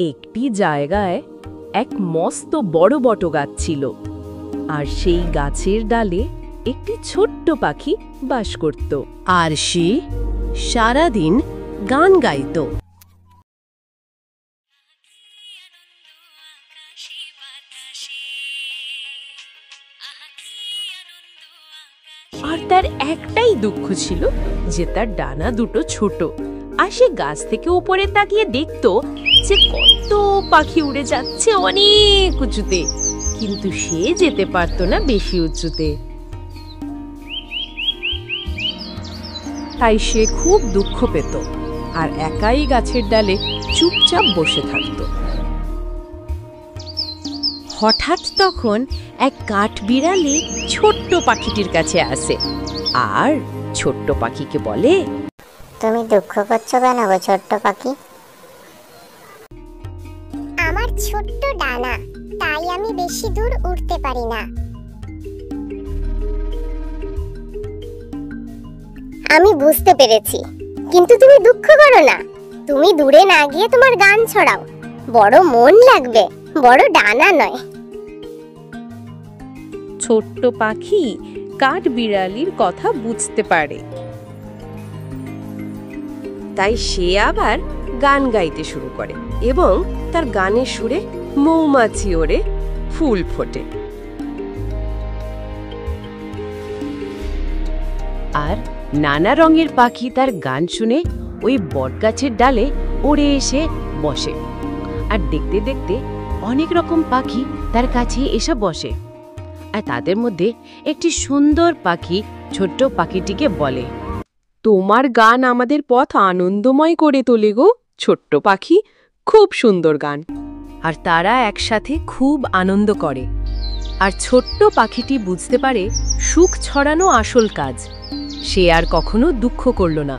একটি জায়গায় এক মস্ত বড় বটগাছ ছিল, আর সেই গাছের ডালে একটি ছোট্ট পাখি বাস করত। আর সে সারাদিন গান গাইত। আর তার একটাই দুঃখ ছিল যে তার ডানা দুটো ছোট, আর সে গাছ থেকে উপরে তাকিয়ে দেখতো যে কত পাখি উড়ে যাচ্ছে অনেক উঁচুতে, কিন্তু সে যেতে পারতো না বেশি উঁচুতে। তাই সে খুব দুঃখ পেত আর একাই গাছের ডালে চুপচাপ বসে থাকত। হঠাৎ তখন এক কাঠবিড়ালি ছোট্ট পাখিটির কাছে আসে আর ছোট্ট পাখিকে বলে, তুমি দুঃখ করছো কেন গো ছোট্ট পাখি? আমার ছোট্ট ডানা, তাই আমি বেশি দূর উড়তে পারি না। আমি বুঝতে পেরেছি, কিন্তু তুমি দুঃখ করো না। তুমি দূরে না গিয়ে তোমার গান ছড়াও। বড় মন লাগবে, বড় ডানা নয়। ছোট্ট পাখি কাঠবিড়ালির কথা বুঝতে পারে, তাই সে আবার গান গাইতে শুরু করে এবং তার গানের সুরে মৌমাছি ওড়ে, ফুল ফোটে। আর নানা রঙের পাখি তার গান শুনে ওই বটগাছের ডালে ওড়ে এসে বসে। আর দেখতে দেখতে অনেক রকম পাখি তার কাছে এসে বসে। আর তাদের মধ্যে একটি সুন্দর পাখি ছোট্ট পাখিটিকে বলে, তোমার গান আমাদের পথ আনন্দময় করে তোলে গো ছোট্ট পাখি, খুব সুন্দর গান। আর তারা একসাথে খুব আনন্দ করে। আর ছোট্ট পাখিটি বুঝতে পারে সুখ ছড়ানো আসল কাজ। সে আর কখনো দুঃখ করল না।